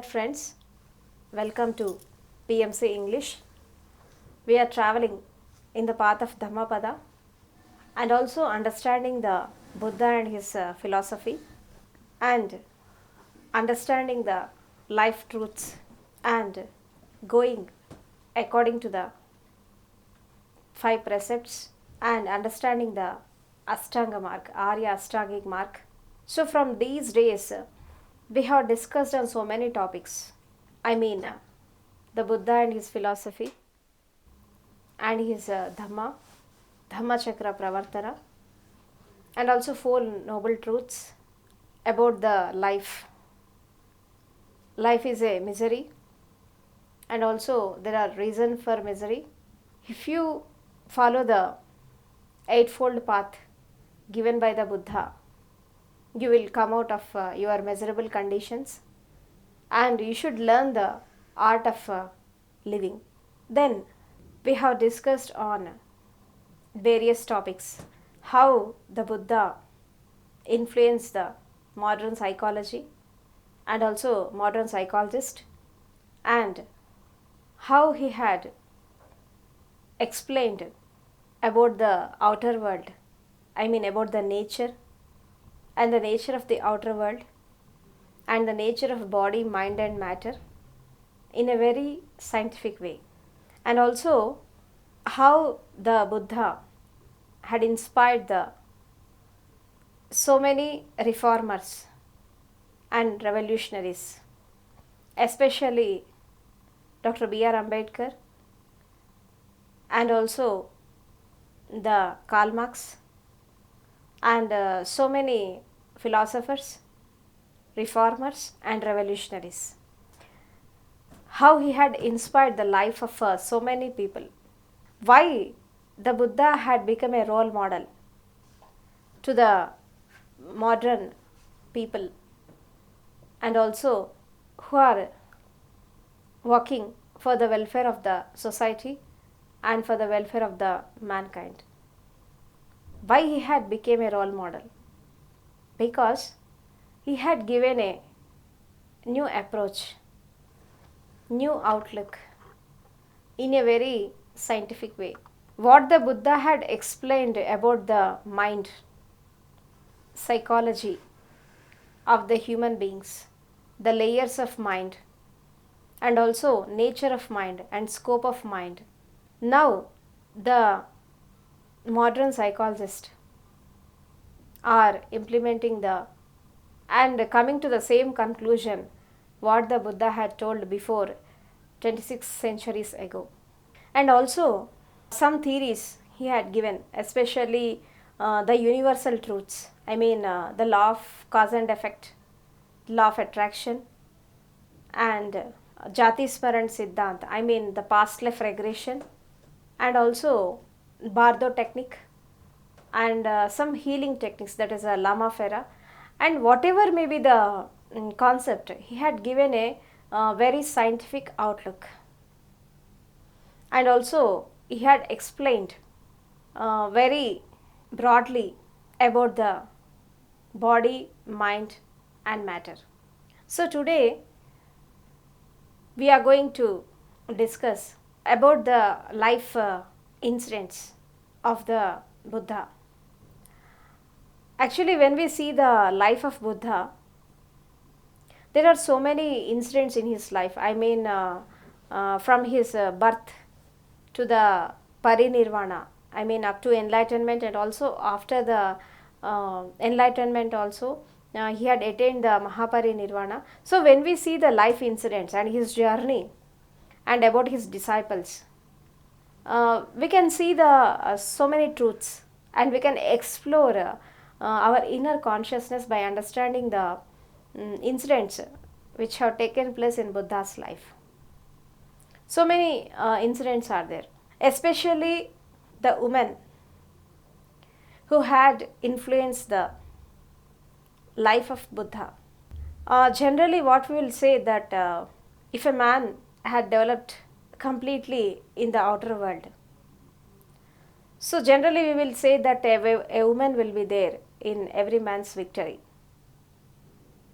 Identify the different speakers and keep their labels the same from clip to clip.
Speaker 1: Alright friends, welcome to PMC English. We are traveling in the path of Dhammapada and also understanding the Buddha and his philosophy and understanding the life truths and going according to the 5 precepts and understanding the Ashtanga mark, Arya Ashtangic mark. So from these days, we have discussed on so many topics. The Buddha and his philosophy and his Dhamma Chakra Pravartana, and also 4 noble truths about the life. Life is a misery, and also there are reasons for misery. If you follow the eightfold path given by the Buddha, you will come out of your miserable conditions and you should learn the art of living. Then we have discussed on various topics, how the Buddha influenced the modern psychology and also modern psychologist, and how he had explained about the outer world, about the nature and the nature of the outer world and the nature of body, mind and matter in a very scientific way. And also how the Buddha had inspired the so many reformers and revolutionaries, especially Dr. B.R. Ambedkar and also the Karl Marx and so many philosophers, reformers and revolutionaries. How he had inspired the life of so many people. Why the Buddha had become a role model to the modern people and also who are working for the welfare of the society and for the welfare of the mankind. Why he had become a role model? Because he had given a new approach, new outlook in a very scientific way. What the Buddha had explained about the mind, psychology of the human beings, the layers of mind and also nature of mind and scope of mind. Now the modern psychologists are implementing the and coming to the same conclusion what the Buddha had told before 26 centuries ago. And also some theories he had given, especially the universal truths, the law of cause and effect, law of attraction and Jati Smaran Siddhant, the past life regression, and also Bardo technique and some healing techniques, that is a Lama Fera, and whatever may be the concept, he had given a very scientific outlook. And also he had explained very broadly about the body, mind and matter. So today we are going to discuss about the life incidents of the Buddha. Actually, when we see the life of Buddha, there are so many incidents in his life. From his birth to the parinirvana, up to enlightenment, and also after the enlightenment also he had attained the Mahaparinirvana. So when we see the life incidents and his journey and about his disciples, we can see the so many truths and we can explore our inner consciousness by understanding the incidents which have taken place in Buddha's life. So many incidents are there, especially the women who had influenced the life of Buddha. Generally what we will say that if a man had developed completely in the outer world, so generally we will say that a woman will be there in every man's victory.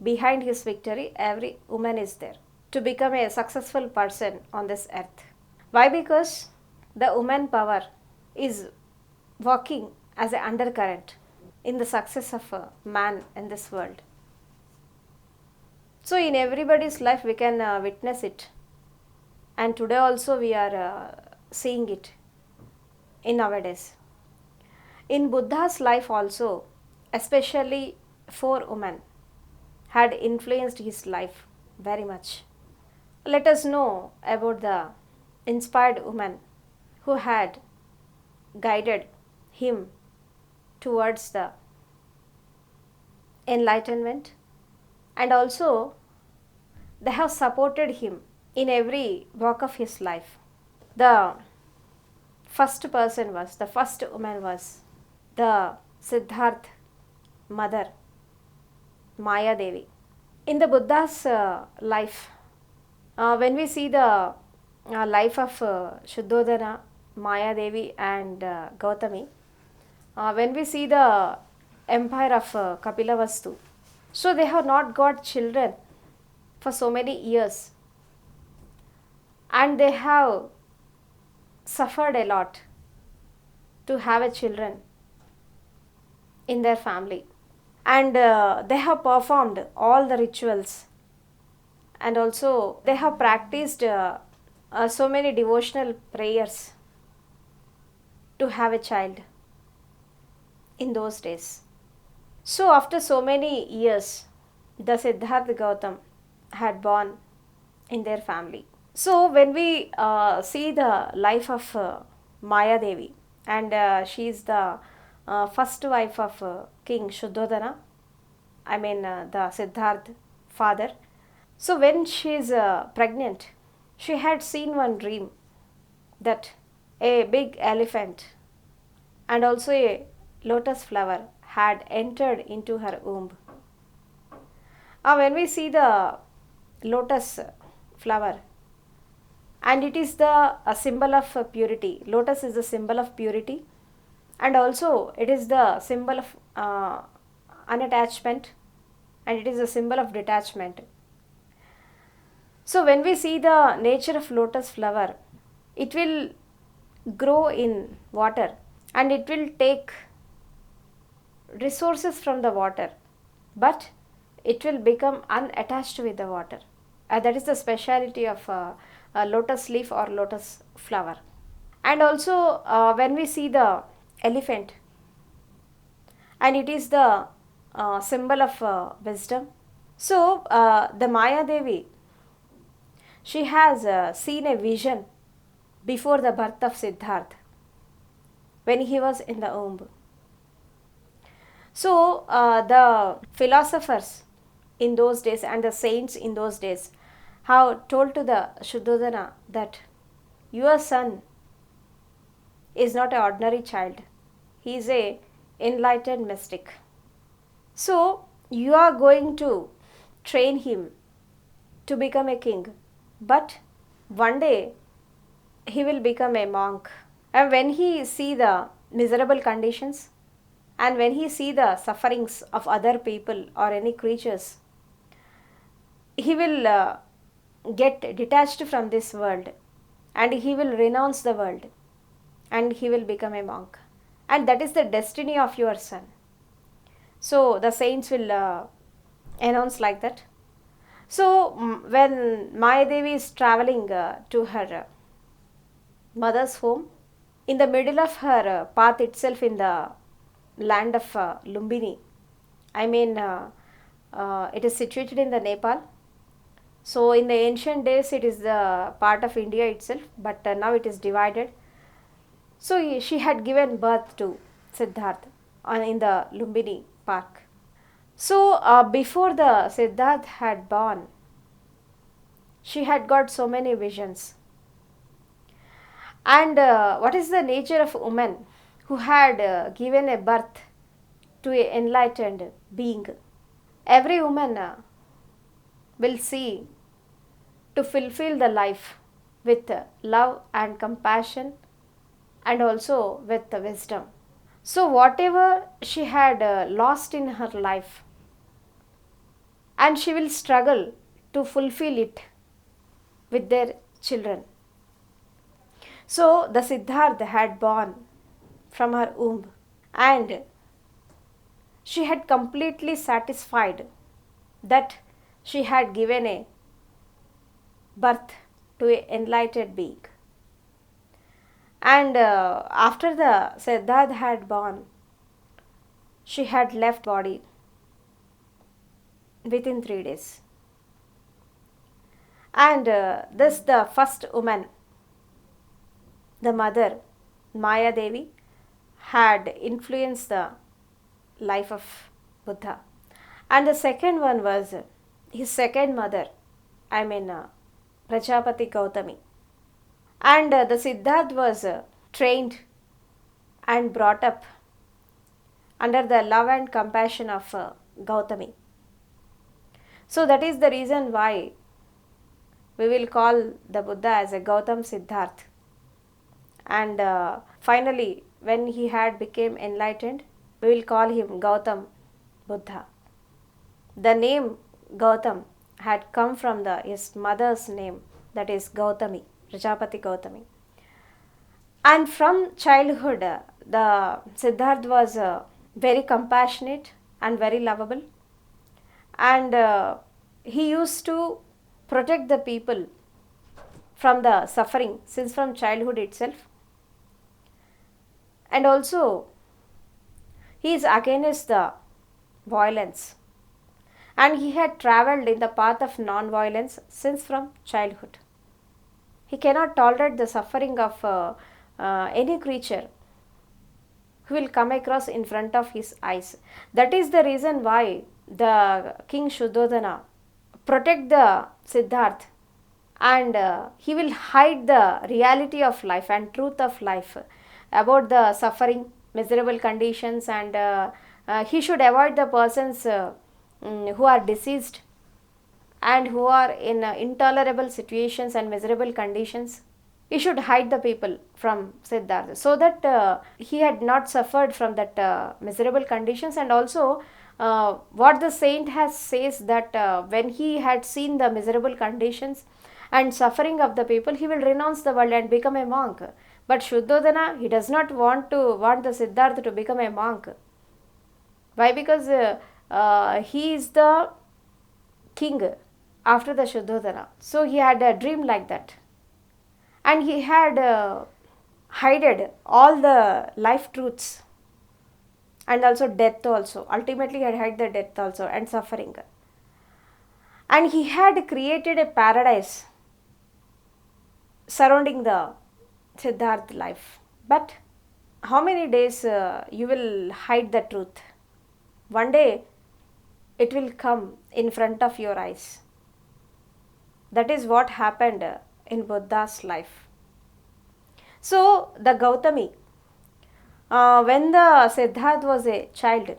Speaker 1: Behind his victory, every woman is there. to become a successful person on this earth. Why? Because the woman power is working as an undercurrent in the success of a man in this world. So, in everybody's life, we can witness it, and today also we are seeing it in nowadays. In Buddha's life also, especially 4 women had influenced his life very much. Let us know about the inspired woman who had guided him towards the enlightenment, and also they have supported him in every walk of his life. The first woman was the Siddhartha mother, Maya Devi. In the Buddha's life, when we see the life of Shuddhodana, Maya Devi, and Gautami, when we see the empire of Kapilavastu, so they have not got children for so many years, and they have suffered a lot to have a children in their family, and they have performed all the rituals, and also they have practiced so many devotional prayers to have a child in those days. So after so many years, the Siddhartha Gautam had born in their family. So when we see the life of Maya Devi, and she is the first wife of King Shuddhodana, the Siddhartha father. So when she is pregnant, she had seen one dream that a big elephant and also a lotus flower had entered into her womb. When we see the lotus flower, and it is the a symbol of purity. Lotus is the symbol of purity, and also it is the symbol of unattachment, and it is a symbol of detachment. So when we see the nature of lotus flower, it will grow in water, and it will take resources from the water, but it will become unattached with the water. That is the speciality of a lotus leaf or lotus flower. And also when we see the elephant, and it is the symbol of wisdom. So the Maya Devi, she has seen a vision before the birth of Siddhartha when he was in the womb. So the philosophers in those days and the saints in those days have told to the Shuddhodana that your son is not an ordinary child, he is a enlightened mystic. So you are going to train him to become a king, but one day he will become a monk. And when he see the miserable conditions, and when he see the sufferings of other people or any creatures, he will get detached from this world, and he will renounce the world, and he will become a monk. And that is the destiny of your son. So the saints will announce like that. So when Maya Devi is traveling to her mother's home, in the middle of her path itself, in the land of Lumbini, it is situated in the Nepal. So in the ancient days it is the part of India itself, but now it is divided. So she had given birth to Siddhartha in the Lumbini park. So before the Siddhartha had born, she had got so many visions. And what is the nature of a woman who had given a birth to an enlightened being? Every woman will see to fulfill the life with love and compassion, and also with wisdom. So whatever she had lost in her life, and she will struggle to fulfill it with their children. So the Siddhartha had born from her womb, and she had completely satisfied that she had given a birth to an enlightened being. And after the Siddhartha had born, she had left body within 3 days. And this the first woman, the mother, Maya Devi, had influenced the life of Buddha. And the second one was his second mother, Prajapati Gautami. And the Siddhartha was trained and brought up under the love and compassion of Gautami. So that is the reason why we will call the Buddha as a Gautam Siddhartha. And finally, when he had become enlightened, we will call him Gautam Buddha. The name Gautam had come from his mother's name, that is Gautami, Prajapati Gautami. And from childhood, the Siddhartha was very compassionate and very lovable. And he used to protect the people from the suffering since from childhood itself. And also, he is against the violence. And he had travelled in the path of non-violence since from childhood. He cannot tolerate the suffering of any creature who will come across in front of his eyes. That is the reason why the King Shuddhodhana protect the Siddhartha, and he will hide the reality of life and truth of life about the suffering, miserable conditions, and he should avoid the persons who are deceased and who are in intolerable situations and miserable conditions. He should hide the people from Siddhartha so that he had not suffered from that miserable conditions. And also what the saint has says that when he had seen the miserable conditions and suffering of the people, he will renounce the world and become a monk. But Shuddhodhana, he does not want the Siddhartha to become a monk. Why? Because he is the king after the Shuddhodhana. So he had a dream like that. And he had hided all the life truths and also death also. Ultimately, he had hid the death also and suffering. And he had created a paradise surrounding the Siddhartha life. But how many days you will hide the truth? One day it will come in front of your eyes. That is what happened in Buddha's life. So the Gautami, when the Siddhartha was a child,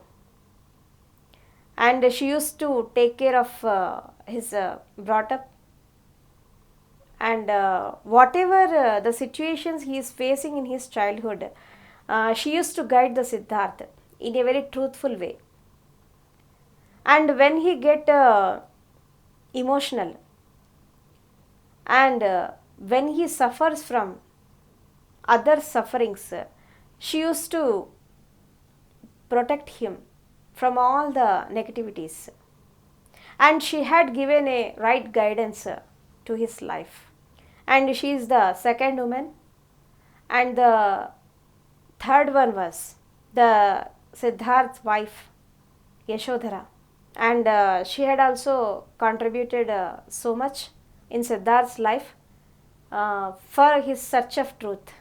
Speaker 1: and she used to take care of his brought up, and whatever the situations he is facing in his childhood, she used to guide the Siddhartha in a very truthful way. And when he get emotional, and when he suffers from other sufferings, she used to protect him from all the negativities. And she had given a right guidance to his life. And she is the second woman. And the third one was the Siddharth's wife, Yashodhara. And she had also contributed so much in Siddharth's life for his search of truth.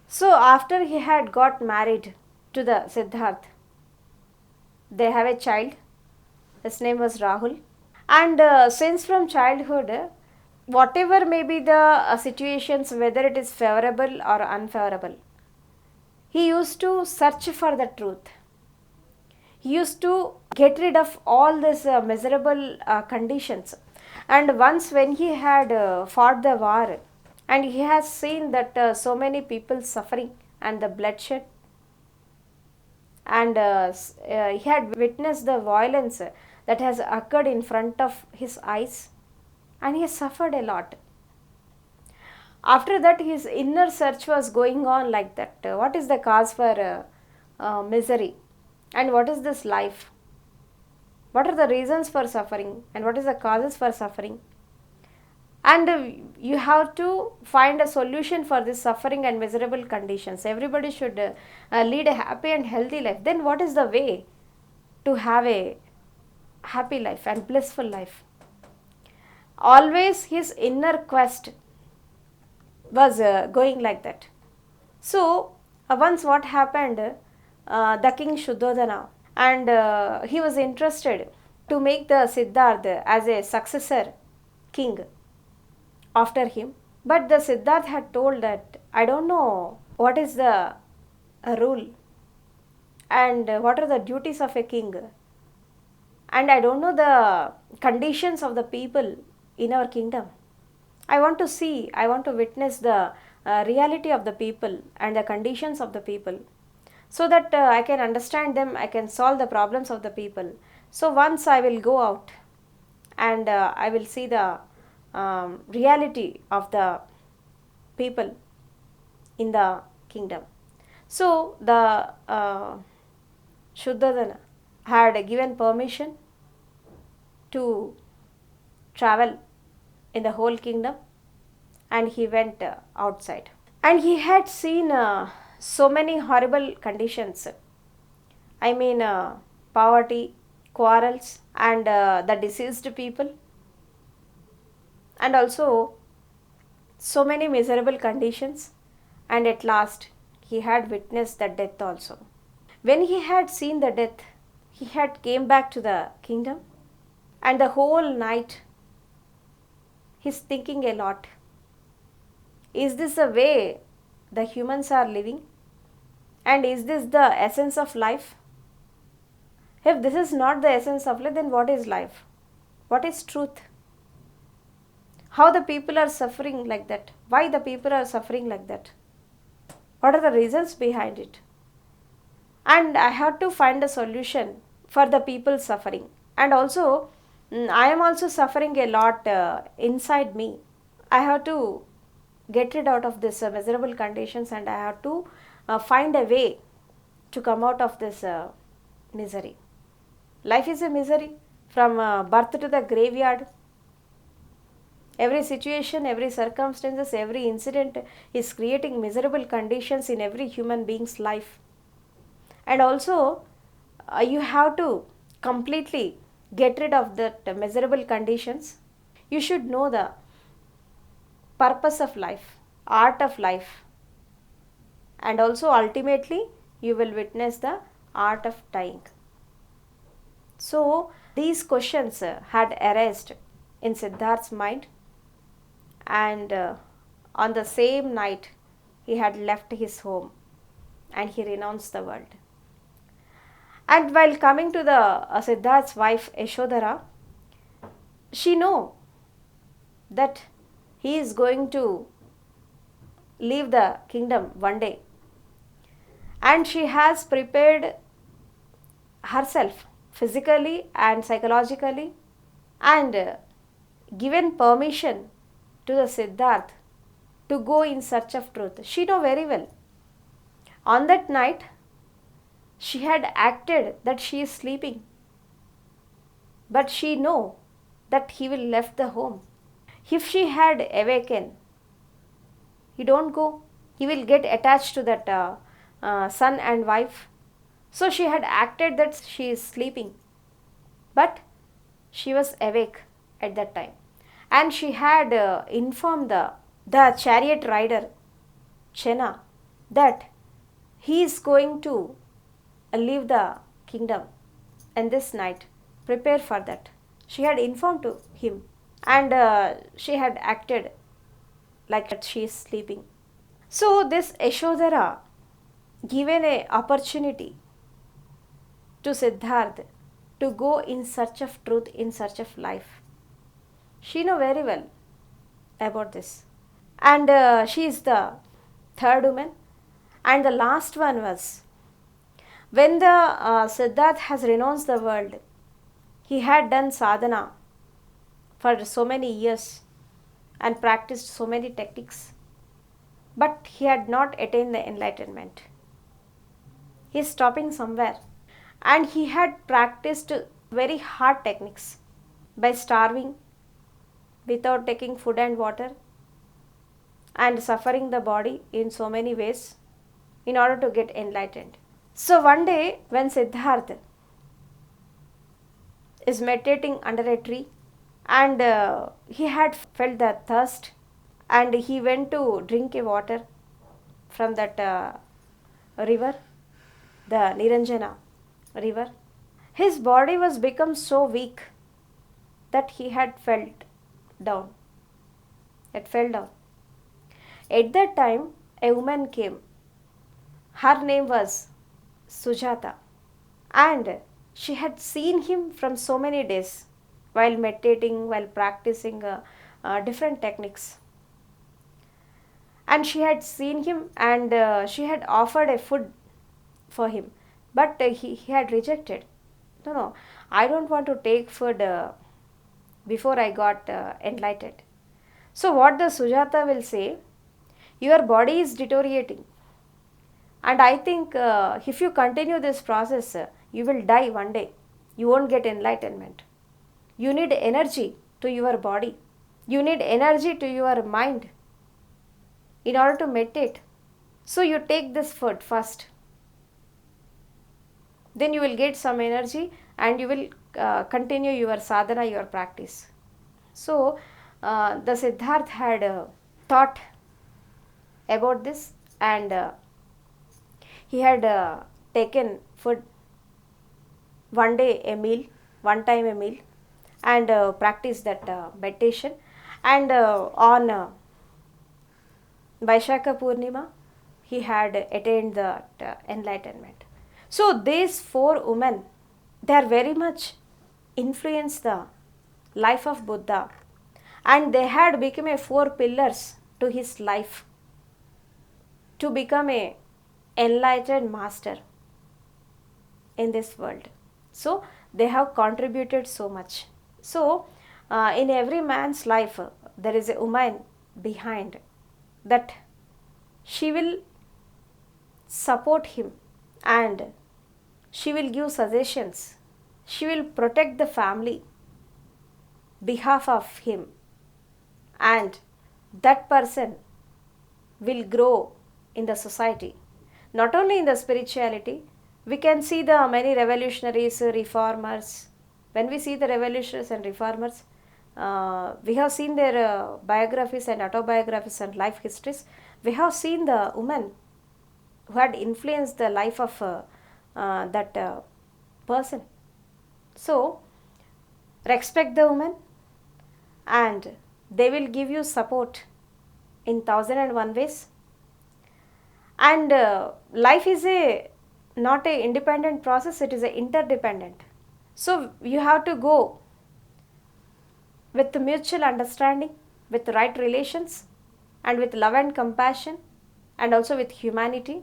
Speaker 1: So after he had got married to the Siddhartha, they have a child. His name was Rahul. And since from childhood, whatever may be the situations, whether it is favorable or unfavorable, he used to search for the truth. He used to get rid of all these miserable conditions. And once when he had fought the war, and he has seen that so many people suffering and the bloodshed, and he had witnessed the violence that has occurred in front of his eyes, and he has suffered a lot. After that, his inner search was going on like that. What is the cause for misery? And what is this life? What are the reasons for suffering? And what is the causes for suffering? And you have to find a solution for this suffering and miserable conditions. Everybody should lead a happy and healthy life. Then what is the way to have a happy life and blissful life? Always his inner quest was going like that. So once what happened, the king Shuddhodana, and he was interested to make the Siddhartha as a successor king after him. But the Siddhartha had told that, I don't know what is the rule and what are the duties of a king, and I don't know the conditions of the people in our kingdom. I want to see, I want to witness the reality of the people and the conditions of the people, so that I can understand them, I can solve the problems of the people. So once I will go out and I will see the reality of the people in the kingdom. So the Shuddhodana had given permission to travel in the whole kingdom, and he went outside. And he had seen so many horrible conditions. I mean, poverty, quarrels, and the deceased people, and also so many miserable conditions. And at last, he had witnessed the death also. When he had seen the death, he had came back to the kingdom, and the whole night he's thinking a lot. Is this the way the humans are living? And is this the essence of life? If this is not the essence of life, then what is life? What is truth? How the people are suffering like that? Why the people are suffering like that? What are the reasons behind it? And I have to find a solution for the people suffering. And also, I am also suffering a lot inside me. I have to get rid out of this miserable conditions, and I have to find a way to come out of this misery. Life is a misery from birth to the graveyard. Every situation, every circumstances, every incident is creating miserable conditions in every human being's life. And also, you have to completely get rid of that miserable conditions. You should know the purpose of life, art of life, and also ultimately you will witness the art of dying. So these questions had arisen in Siddharth's mind, and on the same night he had left his home and he renounced the world. And while coming to the Siddharth's wife Yashodhara, she know that he is going to leave the kingdom one day, and she has prepared herself physically and psychologically, and given permission to the Siddharth to go in search of truth. She know very well. On that night, she had acted that she is sleeping, but she know that he will left the home. If she had awakened, he don't go. He will get attached to that son and wife. So she had acted that she is sleeping, but she was awake at that time, and she had informed the chariot rider Chena that he is going to leave the kingdom and this night. Prepare for that. She had informed to him, and she had acted like she is sleeping. So this Ashodhara given a opportunity to Siddhartha to go in search of truth, in search of life. She know very well about this, and she is the third woman. And the last one was when the Siddhartha has renounced the world. He had done sadhana for so many years and practiced so many techniques. but he had not attained the enlightenment. He is stopping somewhere. And he had practiced very hard techniques by starving, without taking food and water, and suffering the body in so many ways in order to get enlightened. So one day, when Siddhartha is meditating under a tree, and he had felt the thirst, and he went to drink a water from that river, the Niranjana river. His body was become so weak that he had felt down. It fell down. At that time, a woman came. Her name was Sujata, and she had seen him from so many days while meditating, while practicing different techniques. And she had seen him, and she had offered a food for him, but he had rejected. No, I don't want to take food before I got enlightened. So what the Sujata will say, your body is deteriorating, and I think if you continue this process, you will die one day. You won't get enlightenment. You need energy to your body. You need energy to your mind in order to meditate. So you take this food first. Then you will get some energy and you will continue your sadhana, your practice. So the Siddhartha had thought about this, and he had taken food one day, a meal, one time a meal, and practiced that meditation. And on Vaishakha Purnima, he had attained the enlightenment. So these four women, they are very much influenced the life of Buddha, and they had become a four pillars to his life to become a enlightened master in this world. So they have contributed so much. So in every man's life there is a woman behind that she will support him, and she will give suggestions, she will protect the family behalf of him, and that person will grow in the society. Not only in the spirituality, we can see the many revolutionaries, reformers. When we see the revolutionaries and reformers, we have seen their biographies and autobiographies and life histories. We have seen the women who had influenced the life of that person. So, respect the women, and they will give you support in 1001 ways. And life is not a independent process, it is a interdependent. So you have to go with mutual understanding, with right relations, and with love and compassion, and also with humanity.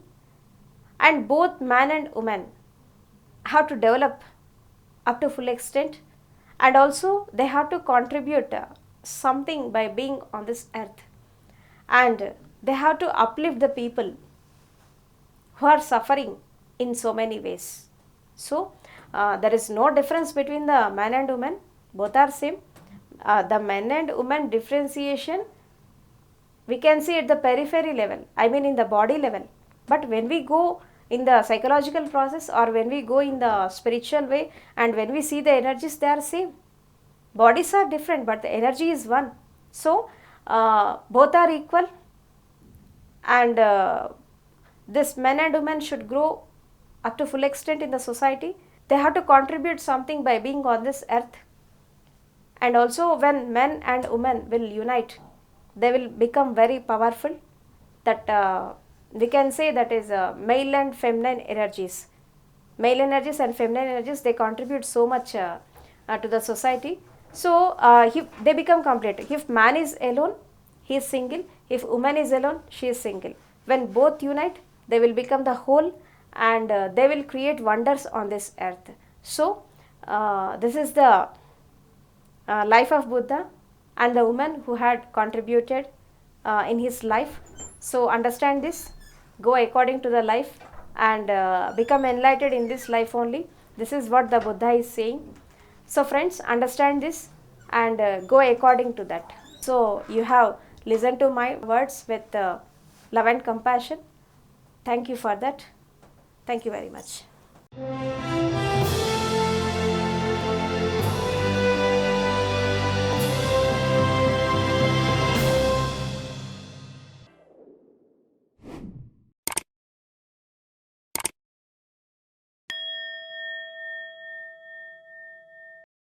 Speaker 1: And both man and woman have to develop up to full extent, and also they have to contribute something by being on this earth, and they have to uplift the people who are suffering in so many ways. So there is no difference between the man and woman, both are same. The men and women differentiation we can see at the periphery level, I mean in the body level. But when we go in the psychological process, or when we go in the spiritual way, and when we see the energies, they are same. Bodies are different, but the energy is one. So both are equal, and this men and women should grow up to full extent in the society. They have to contribute something by being on this earth. And also when men and women will unite, they will become very powerful. That we can say that is male and feminine energies. Male energies and feminine energies, they contribute so much to the society. So they become complete. If man is alone, he is single. If woman is alone, she is single. When both unite, they will become the whole, and they will create wonders on this earth. So this is the life of Buddha and the woman who had contributed in his life. So understand this, go according to the life, and become enlightened in this life only. This is what the Buddha is saying. So friends, understand this and go according to that. So you have listened to my words with love and compassion. Thank you for that. Thank you very much.